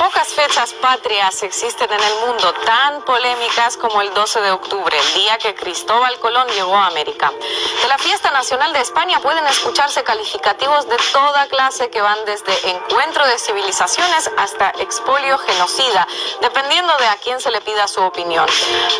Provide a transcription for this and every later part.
Pocas fechas patrias existen en el mundo tan polémicas como el 12 de octubre, el día que Cristóbal Colón llegó a América. De la fiesta nacional de España pueden escucharse calificativos de toda clase que van desde encuentro de civilizaciones hasta expolio genocida, dependiendo de a quién se le pida su opinión.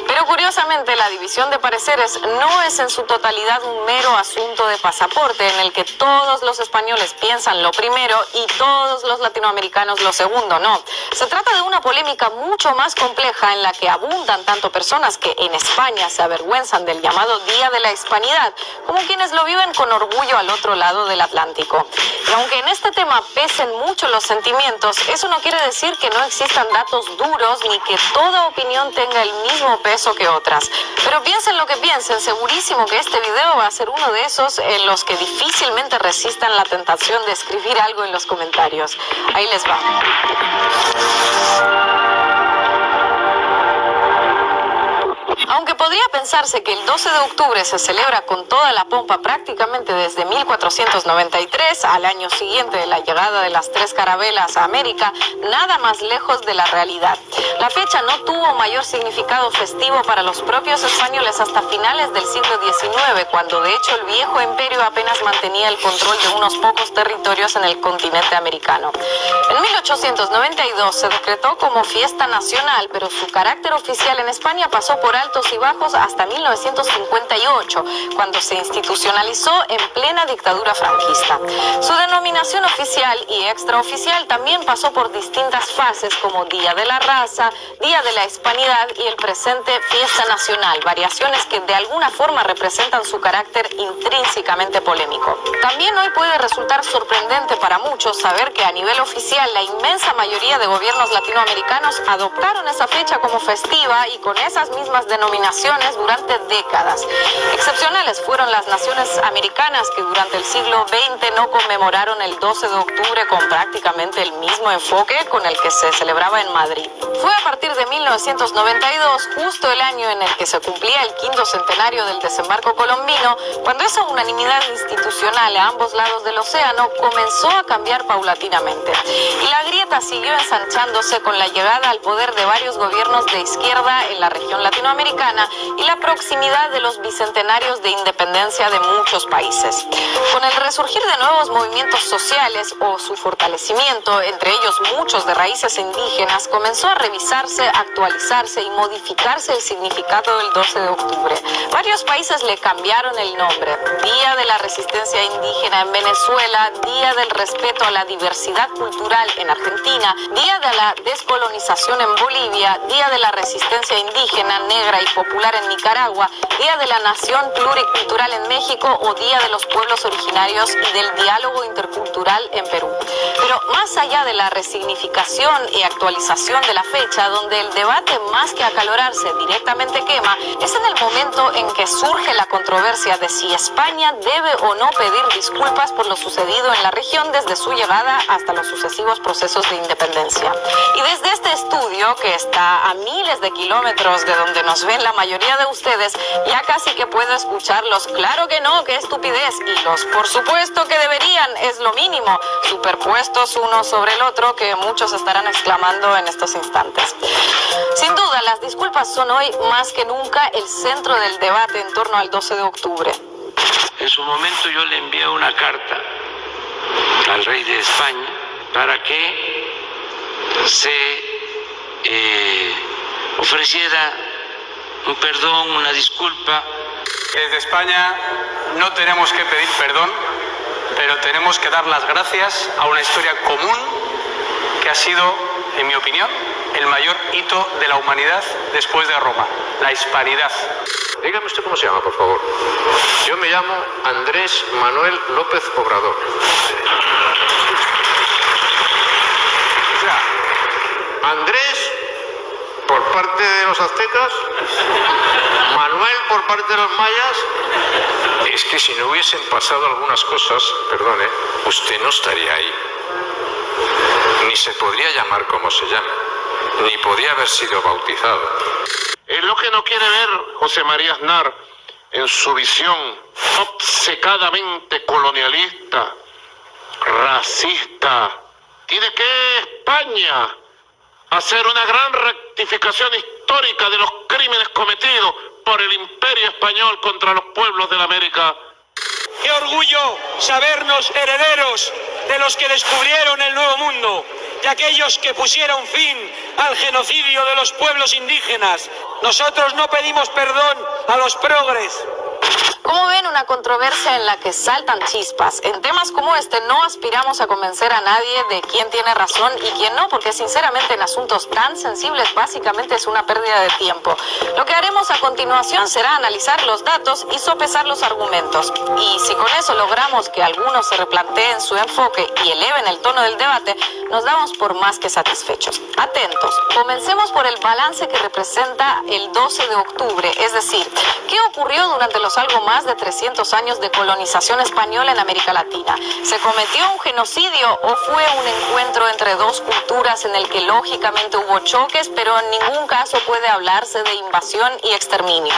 Pero curiosamente la división de pareceres no es en su totalidad un mero asunto de pasaporte en el que todos los españoles piensan lo primero y todos los latinoamericanos lo segundo, no. Se trata de una polémica mucho más compleja en la que abundan tanto personas que en España se avergüenzan del llamado Día de la Hispanidad, como quienes lo viven con orgullo al otro lado del Atlántico. Y aunque en este tema pesen mucho los sentimientos, eso no quiere decir que no existan datos duros ni que toda opinión tenga el mismo peso que otras. Pero piensen lo que piensen, segurísimo que este video va a ser uno de esos en los que difícilmente resistan la tentación de escribir algo en los comentarios. Ahí les va. Aunque podría pensarse que el 12 de octubre se celebra con toda la pompa prácticamente desde 1493, al año siguiente de la llegada de las tres carabelas a América, nada más lejos de la realidad. La fecha no tuvo mayor significado festivo para los propios españoles hasta finales del siglo XIX, cuando de hecho el viejo imperio apenas mantenía el control de unos pocos territorios en el continente americano. En 1892 se decretó como fiesta nacional, pero su carácter oficial en España pasó por altos y bajos hasta 1958, cuando se institucionalizó en plena dictadura franquista. Su denominación oficial y extraoficial también pasó por distintas fases, como Día de la Raza, Día de la Hispanidad y el presente Fiesta Nacional, variaciones que de alguna forma representan su carácter intrínsecamente polémico. También hoy puede resultar sorprendente para muchos saber que a nivel oficial la inmensa mayoría de gobiernos latinoamericanos adoptaron esa fecha como festiva y con esas mismas denominaciones durante décadas. Excepcionales fueron las naciones americanas que durante el siglo XX no conmemoraron el 12 de octubre con prácticamente el mismo enfoque con el que se celebraba en Madrid. Fue a partir de 1992, justo el año en el que se cumplía el 5º centenario del desembarco colombino, cuando esa unanimidad institucional a ambos lados del océano comenzó a cambiar paulatinamente. Y la grieta siguió ensanchándose con la llegada al poder de varios gobiernos de izquierda en la región latinoamericana y la proximidad de los bicentenarios de independencia de muchos países. Con el resurgir de nuevos movimientos sociales o su fortalecimiento, entre ellos muchos de raíces indígenas, comenzó a revisarse, actualizarse y modificarse el significado del 12 de octubre. Varios países le cambiaron el nombre: Día de la Resistencia Indígena en Venezuela, Día del Respeto a la Diversidad Cultural en Argentina, Día de la Descolonización en Bolivia, Día de la Resistencia Indígena, Negra y Popular en Nicaragua, Día de la Nación Pluricultural en México o Día de los Pueblos Originarios y del Diálogo Intercultural en Perú. Pero más allá de la resignificación y actualización de la fecha, donde el debate más que acalorarse directamente quema, es en el momento en que surge la controversia de si España debe o no pedir disculpas por lo sucedido en la región desde su llegada hasta los sucesivos procesos de independencia. Y desde este estudio, que está a miles de kilómetros de donde nos ven la mayoría de ustedes, ya casi que puedo escucharlos: claro que no, qué estupidez, y los por supuesto que deberían, es lo mínimo, superpuestos uno sobre el otro, que muchos estarán exclamando en estos instantes. Sin duda, las disculpas son hoy más que nunca el centro del debate en torno al 12 de octubre. En su momento yo le envié una carta al rey de España para que se ofreciera un perdón, una disculpa. Desde España no tenemos que pedir perdón, pero tenemos que dar las gracias a una historia común que ha sido, en mi opinión, el mayor hito de la humanidad después de Roma: la hispanidad. Dígame usted cómo se llama, por favor. Yo me llamo Andrés Manuel López Obrador. O sea, Andrés por parte de los aztecas, Manuel por parte de los mayas. Es que si no hubiesen pasado algunas cosas, perdone, usted no estaría ahí. Ni se podría llamar como se llama, ni podría haber sido bautizado. Es lo que no quiere ver José María Aznar en su visión obcecadamente colonialista, racista, y de que España hacer una gran rectificación histórica de los crímenes cometidos por el Imperio Español contra los pueblos de la América. ¡Qué orgullo sabernos herederos de los que descubrieron el Nuevo Mundo, de aquellos que pusieron fin al genocidio de los pueblos indígenas! Nosotros no pedimos perdón a los progres. Como ven, una controversia en la que saltan chispas. En temas como este no aspiramos a convencer a nadie de quién tiene razón y quién no, porque sinceramente en asuntos tan sensibles básicamente es una pérdida de tiempo. Lo que haremos a continuación será analizar los datos y sopesar los argumentos. Y si con eso logramos que algunos se replanteen su enfoque y eleven el tono del debate, nos damos por más que satisfechos. Atentos, comencemos por el balance que representa el 12 de octubre, es decir, ¿qué ocurrió durante los algo más de 300 años de colonización española en América Latina? ¿Se cometió un genocidio o fue un encuentro entre dos culturas en el que lógicamente hubo choques, pero en ningún caso puede hablarse de invasión y exterminio?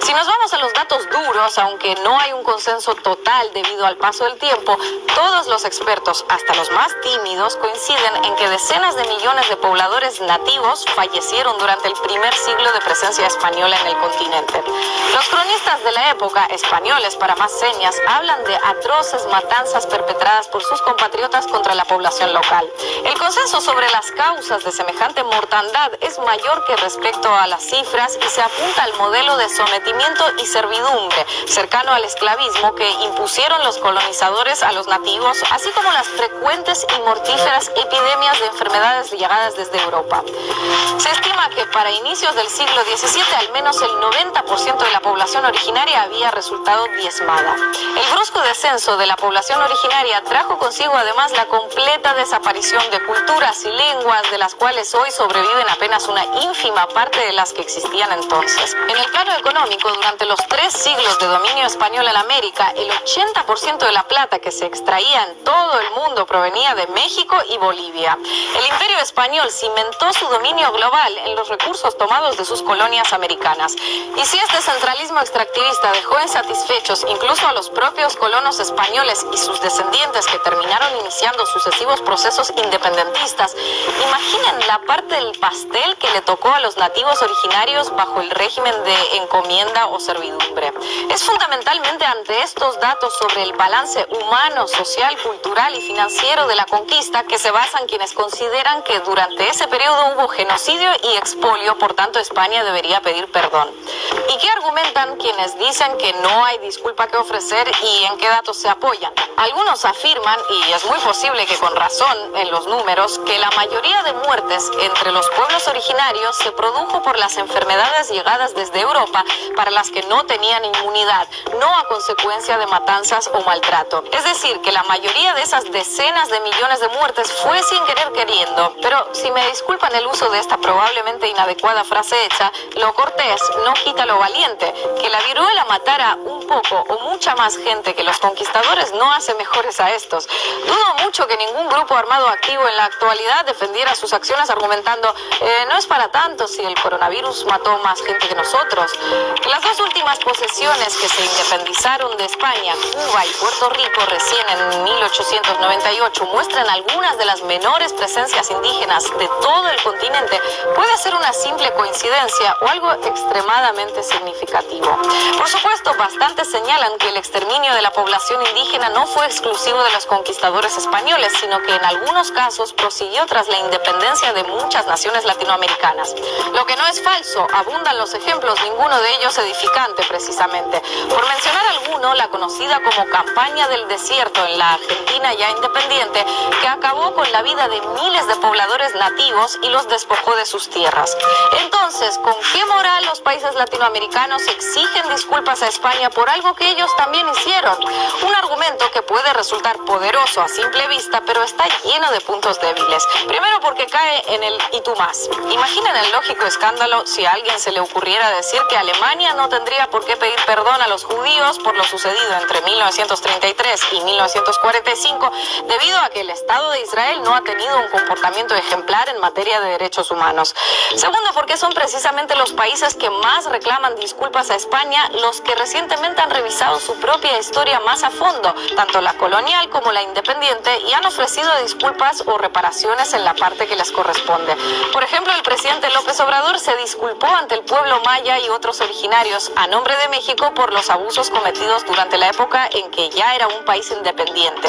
Si nos vamos a los datos duros, aunque no hay un consenso total debido al paso del tiempo, todos los expertos, hasta los más tímidos, coinciden en que decenas de millones de pobladores nativos fallecieron durante el primer siglo de presencia española en el continente. Los cronistas de la época, españoles para más señas, hablan de atroces matanzas perpetradas por sus compatriotas contra la población local. El consenso sobre las causas de semejante mortandad es mayor que respecto a las cifras y se apunta al modelo de sometimiento y servidumbre, cercano al esclavismo que impusieron los colonizadores a los nativos, así como las frecuentes y mortíferas epidemias de enfermedades llegadas desde Europa. Se estima que para inicios del siglo XVII al menos el 90% de la población originaria había resultado diezmada. El brusco descenso de la población originaria trajo consigo además la completa desaparición de culturas y lenguas de las cuales hoy sobreviven apenas una ínfima parte de las que existían entonces. En el plano económico, durante los 3 siglos de dominio español en América, el 80% de la plata que se extraía en todo el mundo provenía de México y Bolivia. El Imperio Español cimentó su dominio global en los recursos tomados de sus colonias americanas. Y si este centralismo extractivista dejó insatisfechos incluso a los propios colonos españoles y sus descendientes que terminaron iniciando sucesivos procesos independentistas, imaginen la parte del pastel que le tocó a los nativos originarios bajo el régimen de encomienda o servidumbre. Es fundamentalmente ante estos datos sobre el balance humano, social, cultural y financiero de la conquista que se basan quienes consideran que durante ese periodo hubo genocidio y expolio, por tanto España debería pedir perdón. ¿Y qué argumentan quienes dicen que no hay disculpa que ofrecer y en qué datos se apoyan? Algunos afirman, y es muy posible que con razón en los números, que la mayoría de muertes entre los pueblos originarios se produjo por las enfermedades llegadas desde Europa para las que no tenían inmunidad, no a consecuencia de matanzas o maltrato. Es decir, que la mayoría de esas decenas de millones de muertes fue sin querer queriendo. Pero si me disculpan el uso de esta probablemente inadecuada frase hecha, lo cortés no quita lo valiente. Que la viruela matara un poco o mucha más gente que los conquistadores no hace mejores a estos. Dudo mucho que ningún grupo armado activo en la actualidad defendiera sus acciones argumentando no es para tanto si el coronavirus mató más gente que nosotros. Las 2 últimas posesiones que se independizaron de España, Cuba y Puerto Rico recién en 1898, muestran algunas de las menores presencias indígenas de todo el continente. Puede ser una simple coincidencia o algo extremadamente significativo. Por supuesto, bastantes señalan que el exterminio de la población indígena no fue exclusivo de los conquistadores españoles, sino que en algunos casos prosiguió tras la independencia de muchas naciones latinoamericanas. Lo que no es falso, abundan los ejemplos, ninguno de ellos edificante precisamente. Por mencionar alguno, la conocida como Campaña del Desierto en la Argentina ya independiente, que acabó con la vida de miles de pobladores nativos y los despojó de sus tierras. Entonces, ¿con qué moral los países latinoamericanos exigen disculpas a España por algo que ellos también hicieron? Un argumento que puede resultar poderoso a simple vista, pero está lleno de puntos débiles. Primero porque cae en el y tú más. Imaginen el lógico escándalo si a alguien se le ocurriera decir que Alemania no tendría por qué pedir perdón a los judíos por lo sucedido entre 1933 y 1945, debido a que el Estado de Israel no ha tenido un comportamiento ejemplar en materia de derechos humanos. Segundo, porque son precisamente los países que más reclaman disculpas a España los que recientemente han revisado su propia historia más a fondo, tanto la colonial como la independiente, y han ofrecido disculpas o reparaciones en la parte que les corresponde. Por ejemplo, el presidente López Obrador se disculpó ante el pueblo maya y otros originarios a nombre de México por los abusos cometidos durante la época en que ya era un país independiente.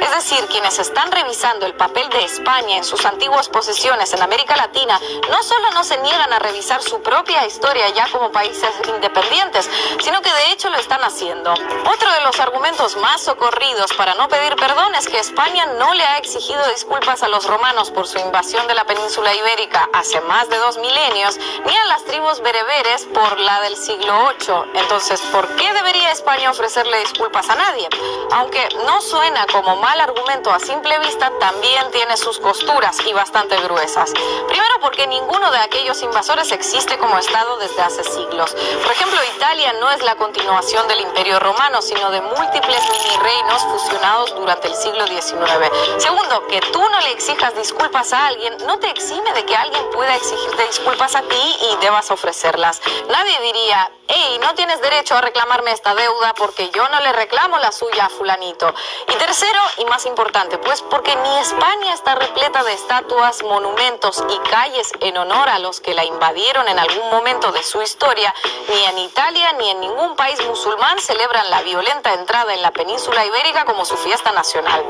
Es decir, quienes están revisando el papel de España en sus antiguas posesiones en América Latina no solo no se niegan a revisar su propia historia ya como países independientes, sino que de hecho lo están haciendo. Otro de los argumentos más socorridos para no pedir perdón es que España no le ha exigido disculpas a los romanos por su invasión de la península ibérica hace más de 2 milenios, ni a las tribus bereberes por la del siglo VIII. Entonces, ¿por qué debería España ofrecerle disculpas a nadie? Aunque no suena como mal argumento a simple vista, también tiene sus costuras y bastante gruesas. Primero, porque ninguno de aquellos invasores existe como Estado desde hace siglos. Por ejemplo, Italia no es la continuación del Imperio Romano, sino de múltiples mini reinos fusionados durante el siglo XIX. Segundo, que tú no le exijas disculpas a alguien no te exime de que alguien pueda exigirte disculpas a ti y debas ofrecerlas. Nadie diría: hey, no tienes derecho a reclamarme esta deuda porque yo no le reclamo la suya a fulanito. Y tercero, y más importante, pues porque ni España está repleta de estatuas, monumentos y calles en honor a los que la invadieron en algún momento de su historia, ni en Italia ni en ningún país musulmán celebran la violenta entrada en la península ibérica como su fiesta nacional.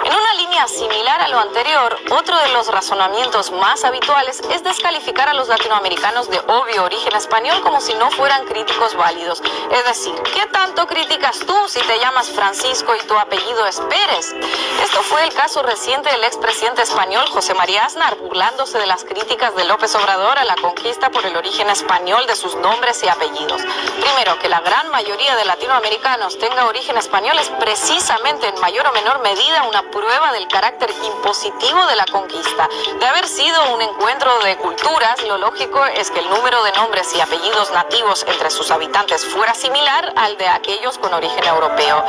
En una línea similar a lo anterior, otro de los razonamientos más habituales es descalificar a los latinoamericanos de obvio origen español como si no fueran críticos válidos. Es decir, ¿qué tanto criticas tú si te llamas Francisco y tu apellido es Pérez? Esto fue el caso reciente del expresidente español José María Aznar, burlándose de las críticas de López Obrador a la conquista por el origen español de sus nombres y apellidos. Primero, que la gran mayoría de latinoamericanos tenga origen español es precisamente en mayor o menor medida una prueba del carácter impositivo de la conquista. De haber sido un encuentro de culturas, lo lógico es que el número de nombres y apellidos nativos entre sus habitantes fuera similar al de aquellos con origen europeo.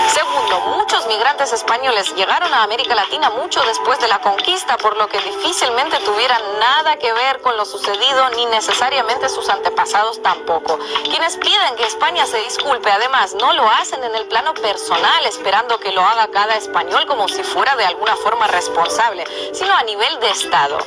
Segundo, muchos migrantes españoles llegaron a América Latina mucho después de la conquista, por lo que difícilmente tuvieran nada que ver con lo sucedido, ni necesariamente sus antepasados tampoco. Quienes piden que España se disculpe, además, no lo hacen en el plano personal, esperando que lo haga cada español como si fuera de alguna forma responsable, sino a nivel de Estado.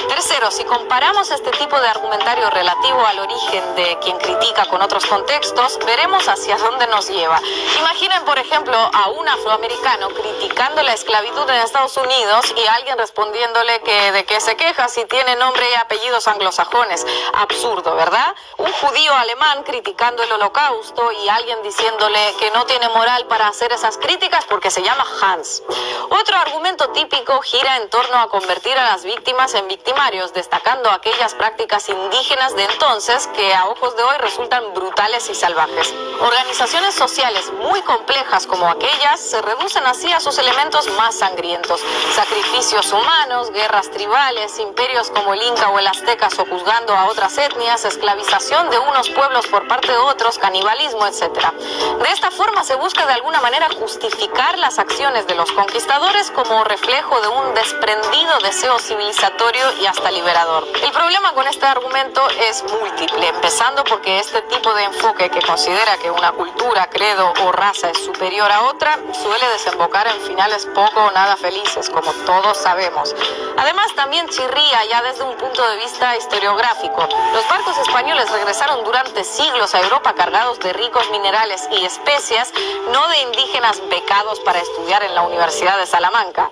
Tercero, si comparamos este tipo de argumentario relativo al origen de quien critica con otros contextos, veremos hacia dónde nos lleva. Imaginen, por ejemplo, a un afroamericano criticando la esclavitud en Estados Unidos y alguien respondiéndole que de qué se queja si tiene nombre y apellidos anglosajones. Absurdo, ¿verdad? Un judío alemán criticando el Holocausto y alguien diciéndole que no tiene moral para hacer esas críticas porque se llama Hans. Otro argumento típico gira en torno a convertir a las víctimas en victimarios, destacando aquellas prácticas indígenas de entonces que a ojos de hoy resultan brutales y salvajes. Organizaciones sociales muy complejas como aquellas se reducen así a sus elementos más sangrientos: sacrificios humanos, guerras tribales, imperios como el Inca o el Azteca sojuzgando a otras etnias, esclavización de unos pueblos por parte de otros, canibalismo, etc. De esta forma se busca de alguna manera justificar las acciones de los conquistadores como reflejo de un desprendido deseo civilizatorio y hasta liberador. El problema con este argumento es múltiple, empezando porque este tipo de enfoque, que considera que una cultura, credo o raza es superior a otra, suele desembocar en finales poco o nada felices, como todos sabemos. Además, también chirría ya desde un punto de vista historiográfico. Los barcos españoles regresaron durante siglos a Europa cargados de ricos minerales y especias, no de indígenas becados para estudiar en la Universidad de Salamanca.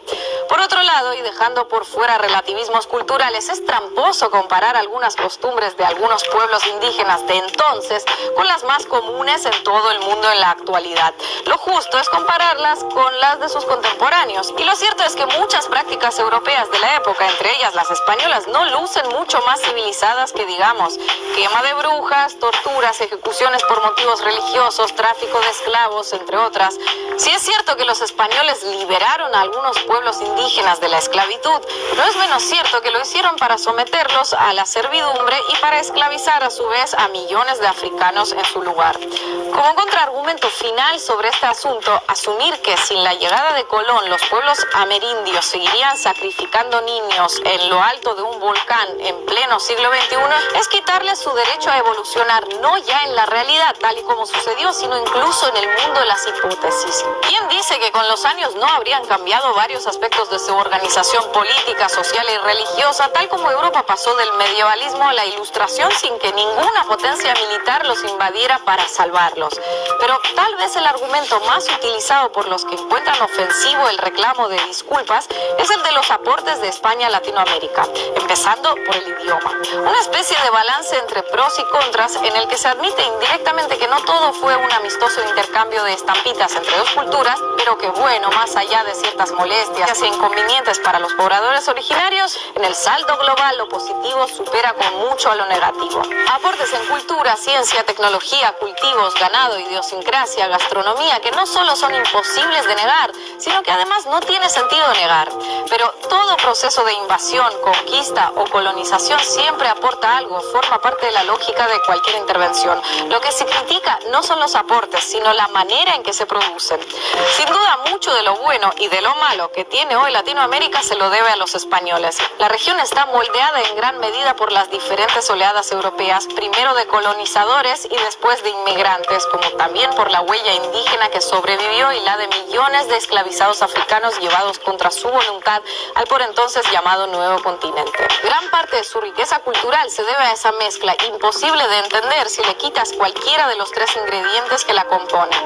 Por otro lado, y dejando por fuera relativismos culturales, es tramposo comparar algunas costumbres de algunos pueblos indígenas de entonces con las más comunes en todo el mundo en la actualidad. Lo justo es compararlas con las de sus contemporáneos. Y lo cierto es que muchas prácticas europeas de la época, entre ellas las españolas, no lucen mucho más civilizadas que, digamos, quema de brujas, torturas, ejecuciones por motivos religiosos, tráfico de esclavos, entre otras. Si es cierto que los españoles liberaron a algunos pueblos indígenas de la esclavitud, no es menos cierto que lo hicieron para someterlos a la servidumbre y para esclavizar a su vez a millones de africanos en su lugar. Como contraargumento final sobre este asunto, asumir que sin la llegada de Colón los pueblos amerindios seguirían sacrificando niños en lo alto de un volcán en pleno siglo XXI es quitarles su derecho a evolucionar, no ya en la realidad tal y como sucedió, sino incluso en el mundo de las hipótesis. ¿Quién dice que con los años no habrían cambiado varios aspectos de su organización política, social y religiosa, tal como Europa pasó del medievalismo a la Ilustración sin que ninguna potencia militar los invadiera para salvarlos? Pero tal vez el argumento más utilizado por los que encuentran ofensivo el reclamo de disculpas es el de los aportes de España a Latinoamérica, empezando por el idioma. Una especie de balance entre pros y contras en el que se admite indirectamente que no todo fue un amistoso intercambio de estampitas entre dos culturas, pero que bueno, más allá de ciertas molestias e inconvenientes para los pobladores originarios, en el saldo global lo positivo supera con mucho a lo negativo. Aportes en cultura, ciencia, tecnología, cultivos, ganado, idiosincrasia, gastronomía, que no solo son imposibles de negar, sino que además no tiene sentido negar. Pero todo proceso de invasión, conquista o colonización siempre aporta algo, forma parte de la lógica de cualquier intervención. Lo que se critica no son los aportes, sino la manera en que se producen. Sin duda, mucho de lo bueno y de lo malo que tiene hoy Latinoamérica se lo debe a los españoles. La región está moldeada en gran medida por las diferentes oleadas europeas, primero de colonizadores y después de inmigrantes, como también por la huella indígena que sobrevivió y la de millones de esclavizados africanos llevados contra su voluntad al por entonces llamado Nuevo Continente. Gran parte de su riqueza cultural se debe a esa mezcla, imposible de entender si le quitas cualquiera de los tres ingredientes que la componen.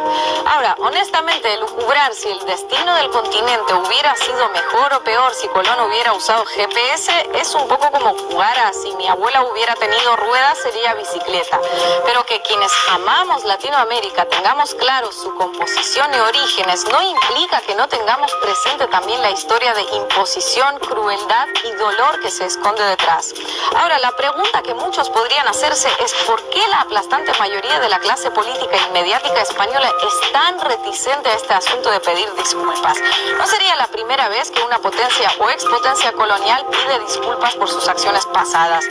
Ahora, honestamente, elucubrar si el destino del continente hubiera sido mejor o peor si Colón hubiera usado GPS es un poco como jugar a si mi abuela hubiera tenido ruedas sería bicicleta. Pero que quienes amamos Latinoamérica tengamos claro su composición y orígenes no implica que no tengamos presente también la historia de imposición, crueldad y dolor que se esconde detrás. Ahora, la pregunta que muchos podrían hacerse es ¿por qué la aplastante mayoría de la clase política y mediática española es tan reticente a este asunto de pedir disculpas? No sería la primera vez que una potencia o expotencia colonial pide disculpas por sus acciones pasadas.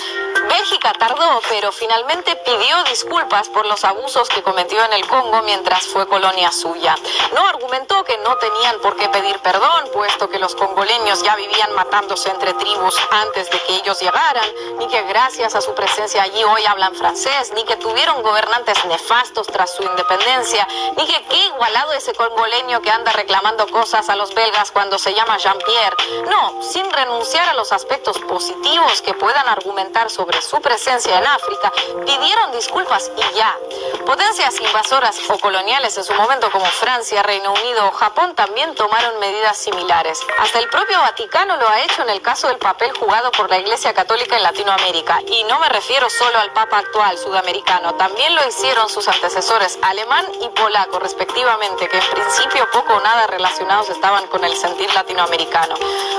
Bélgica tardó, pero finalmente pidió disculpas por los abusos que cometió en el Congo mientras fue colonia suya. No argumentó que no tenían por qué pedir perdón, puesto que los congoleños ya vivían matándose entre tribus antes de que ellos llegaran, ni que gracias a su presencia allí hoy hablan francés, ni que tuvieron gobernantes nefastos tras su independencia, ni que qué igualado ese congoleño que anda reclamando cosas a los belgas cuando se llama Jean-Pierre. No, sin renunciar a los aspectos positivos que puedan argumentar sobre su presencia en África, pidieron disculpas y ya. Potencias invasoras o coloniales en su momento como Francia, Reino Unido o Japón también tomaron medidas similares. Hasta el propio Vaticano lo ha hecho en el caso del papel jugado por la Iglesia Católica en Latinoamérica. Y no me refiero solo al Papa actual sudamericano, también lo hicieron sus antecesores alemán y polaco respectivamente, que en principio poco o nada relacionados estaban con el sentir latinoamericano.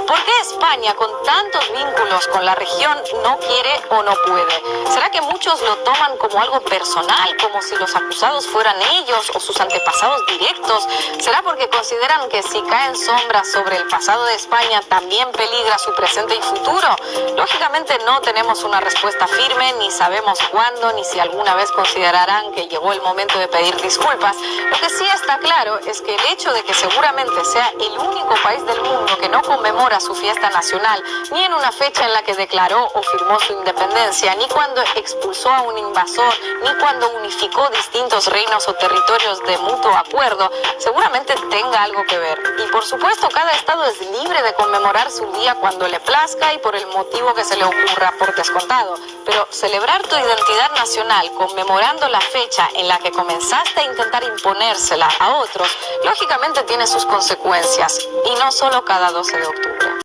¿Por qué España, con tantos vínculos con la región, no quiere o no puede? ¿Será que muchos lo toman como algo personal, como si los acusados fueran ellos o sus antepasados directos? ¿Será porque consideran que si caen sombras sobre el pasado de España también peligra su presente y futuro? Lógicamente no tenemos una respuesta firme, ni sabemos cuándo, ni si alguna vez considerarán que llegó el momento de pedir disculpas. Lo que sí está claro es que el hecho de que seguramente sea el único país del mundo que no conmemora su fiesta nacional, ni en una fecha en la que declaró o firmó su independencia, ni cuando expulsó a un invasor, ni cuando unificó distintos reinos o territorios de mutuo acuerdo, seguramente tenga algo que ver. Y por supuesto, cada estado es libre de conmemorar su día cuando le plazca y por el motivo que se le ocurra, por descontado. Pero celebrar tu identidad nacional conmemorando la fecha en la que comenzaste a intentar imponérsela a otros, lógicamente tiene sus consecuencias, y no solo cada 12 de octubre.